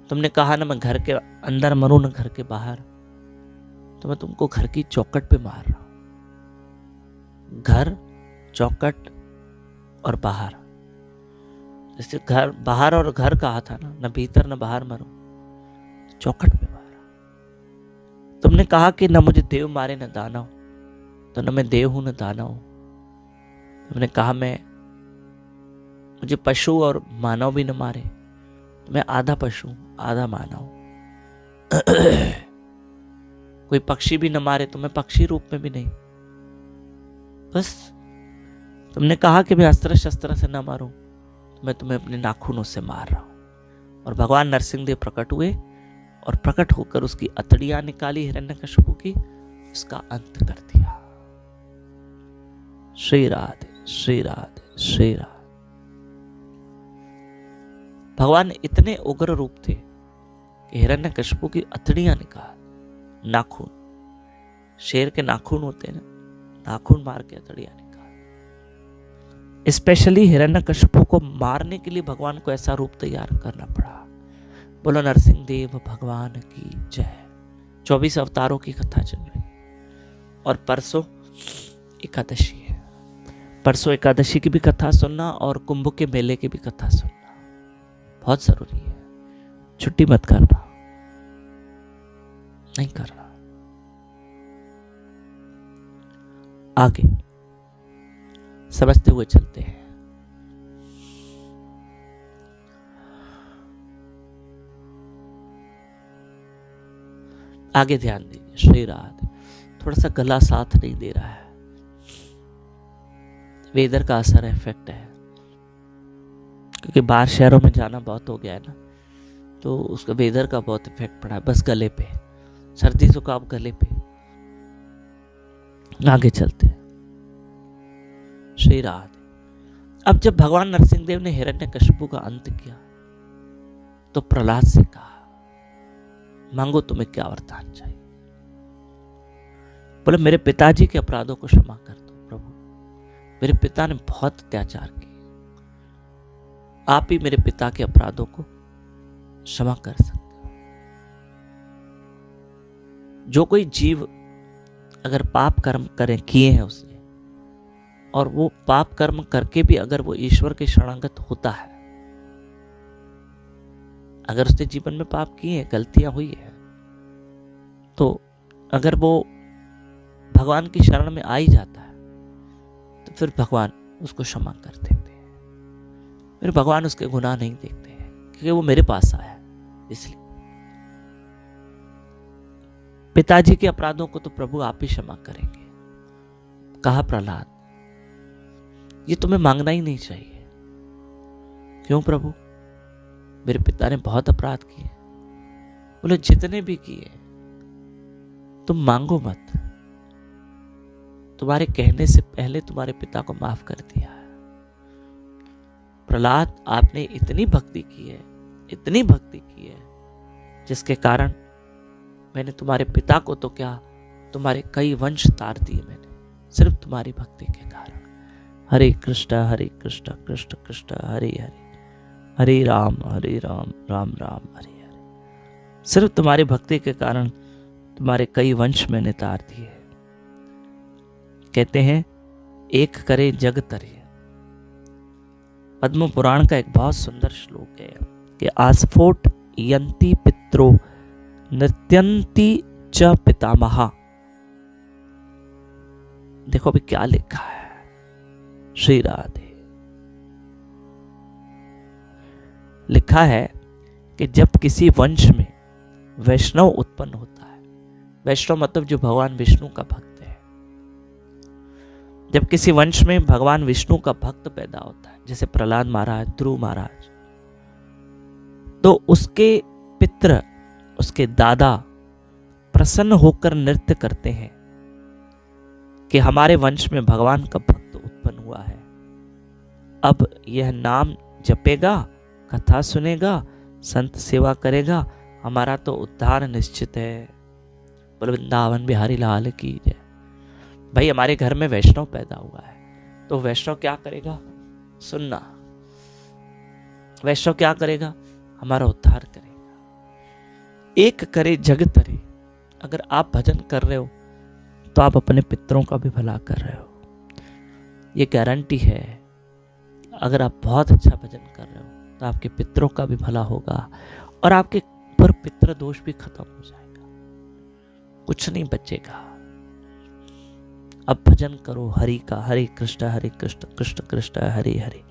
तुमने कहा ना मैं घर के अंदर मरूं न घर के बाहर, तो मैं तुमको घर की चौखट पे मार रहा हूं। घर, चौखट और बाहर, जैसे घर बाहर और घर कहा था ना, न भीतर न बाहर मरूं, चौखट पे मारा। तुमने कहा कि न मुझे देव मारे न दानव, तो न मैं देव हूं न दानव हूं। तुमने कहा मुझे पशु और मानव भी न मारे, तो मैं आधा पशु आधा मानव। कोई पक्षी भी न मारे तो मैं पक्षी रूप में भी नहीं। बस तुमने कहा कि मैं अस्त्र शस्त्र से न मारूं, तो मैं तुम्हें अपने नाखूनों से मार रहा हूं। और भगवान नरसिंह देव प्रकट हुए और प्रकट होकर उसकी अतड़ियां निकाली हिरण्यकशिपु की, उसका अंत कर दिया। श्री राधे श्री राधे श्री राधे। भगवान इतने उग्र रूप थे कि हिरण्यकशिपु की अतड़ियां निकाल, नाखून, शेर के नाखून होते हैं ना, नाखून मार के अतड़ियां निकाल। स्पेशली हिरण्यकशिपु को मारने के लिए भगवान को ऐसा रूप तैयार करना पड़ा। बोलो नरसिंह देव भगवान की जय। 24 अवतारों की कथा चल रही और परसों एकादशी है। परसों एकादशी की भी कथा सुनना और कुंभ के मेले की भी कथा सुनना बहुत जरूरी है। छुट्टी मत करना, नहीं करना। आगे समझते हुए चलते हैं। आगे ध्यान दीजिए। श्री राधे। थोड़ा सा गला साथ नहीं दे रहा है, वेदर का असर इफेक्ट है, क्योंकि बाहर शहरों में जाना बहुत हो गया है ना, तो उसका वेदर का बहुत इफेक्ट पड़ा है। बस गले पे, सर्दी जुकाम गले पे। आगे चलते हैं। श्री राधे। अब जब भगवान नरसिंह देव ने हिरण्यकशिपु का अंत किया तो प्रहलाद से कहा, मांगो तुम्हें क्या वरदान चाहिए। बोले मेरे पिताजी के अपराधों को क्षमा कर दो प्रभु, मेरे पिता ने बहुत अत्याचार किए, आप ही मेरे पिता के अपराधों को क्षमा कर सकते हो। जो कोई जीव अगर पाप कर्म किए हैं उसने, और वो पाप कर्म करके भी अगर वो ईश्वर के शरणागत होता है, अगर उसने जीवन में पाप किए हैं, गलतियां हुई है, तो अगर वो भगवान की शरण में आ ही जाता है तो फिर भगवान उसको क्षमा कर देते हैं। फिर भगवान उसके गुनाह नहीं देखते हैं, क्योंकि वो मेरे पास आया है। इसलिए पिताजी के अपराधों को तो प्रभु आप ही क्षमा करेंगे। कहा प्रहलाद, ये तुम्हें मांगना ही नहीं चाहिए। क्यों प्रभु? मेरे पिता ने बहुत अपराध किए। बोले जितने भी किए तुम मांगो मत, तुम्हारे कहने से पहले तुम्हारे पिता को माफ कर दिया है। प्रहलाद, आपने इतनी भक्ति की है, इतनी भक्ति की है, जिसके कारण मैंने तुम्हारे पिता को तो क्या, तुम्हारे कई वंश तार दिए मैंने, सिर्फ तुम्हारी भक्ति के कारण। हरे कृष्ण कृष्ण कृष्ण हरे हरे, हरे राम राम राम हरे हरे। सिर्फ तुम्हारी भक्ति के कारण तुम्हारे कई वंश मैंने तार दिए। कहते हैं एक करे जग तरे। पद्म पुराण का एक बहुत सुंदर श्लोक है कि आस्फोट यंती पित्रो नृत्यंती च पितामहा। देखो अभी क्या लिखा है। श्री राधे। लिखा है कि जब किसी वंश में वैष्णव उत्पन्न होता है, वैष्णव मतलब जो भगवान विष्णु का भक्त है। जब किसी वंश में भगवान विष्णु का भक्त पैदा होता है, जैसे प्रहलाद महाराज, ध्रुव महाराज, तो उसके पित्र, उसके दादा प्रसन्न होकर नृत्य करते हैं कि हमारे वंश में भगवान का भक्त उत्पन्न हुआ है। अब यह नाम जपेगा, कथा सुनेगा, संत सेवा करेगा, हमारा तो उद्धार निश्चित है। बोले वृंदावन बिहारी लाल की जय। भाई हमारे घर में वैष्णव पैदा हुआ है, तो वैष्णव क्या करेगा? सुनना, वैष्णव क्या करेगा? हमारा उद्धार करेगा। एक करे जग तरे। अगर आप भजन कर रहे हो तो आप अपने पितरों का भी भला कर रहे हो, ये गारंटी है। अगर आप बहुत अच्छा भजन कर रहे हो तो आपके पितरों का भी भला होगा और आपके पर पितृ दोष भी खत्म हो जाएगा, कुछ नहीं बचेगा। अब भजन करो हरि का, हरे कृष्ण कृष्ण कृष्ण हरे हरे,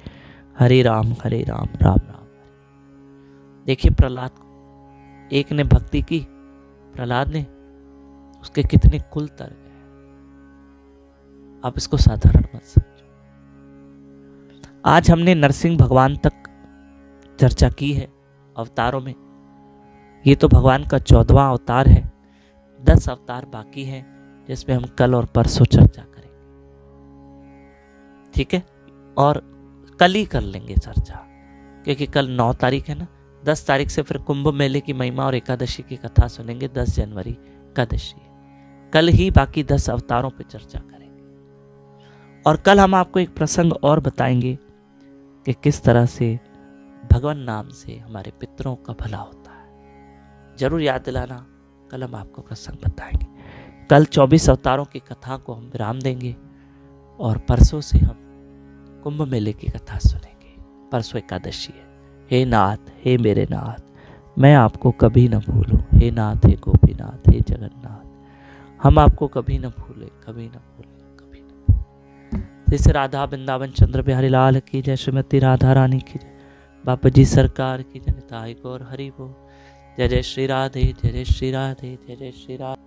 हरे राम राम राम हरे। देखिए प्रहलाद को, एक ने भक्ति की, प्रहलाद ने, उसके कितने कुल तर गए। आप इसको साधारण मत समझो। आज हमने नरसिंह भगवान तक चर्चा की है अवतारों में। ये तो भगवान का 14वां अवतार है, 10 अवतार बाकी हैं जिसमें हम कल और परसों चर्चा करेंगे, ठीक है? और कल ही कर लेंगे चर्चा, क्योंकि कल 9 तारीख है ना। 10 तारीख से फिर कुंभ मेले की महिमा और एकादशी की कथा सुनेंगे। 10 जनवरी एकादशी है। कल ही बाकी 10 अवतारों पर चर्चा करेंगे। और कल हम आपको एक प्रसंग और बताएंगे कि किस तरह से भगवान नाम से हमारे पितरों का भला होता है। जरूर याद दिलाना, कल हम आपको प्रसंग बताएंगे। कल 24 अवतारों की कथा को हम विराम देंगे और परसों से हम कुंभ मेले की कथा सुनेंगे। परसों एकादशी है। हे नाथ, हे मेरे नाथ, मैं आपको कभी न भूलूं। हे नाथ, हे गोपीनाथ, हे जगन्नाथ, हम आपको कभी न भूले, कभी न भूले, कभी न भूले। जैसे राधा वृंदावन चंद्र बिहारी लाल की जय, श्रीमती राधा रानी की जय, बापा जी सरकार की जय, निताई गौर हरि बोल। जय जय श्री राधे, जय जय श्री राधे, जय जय श्री राधे।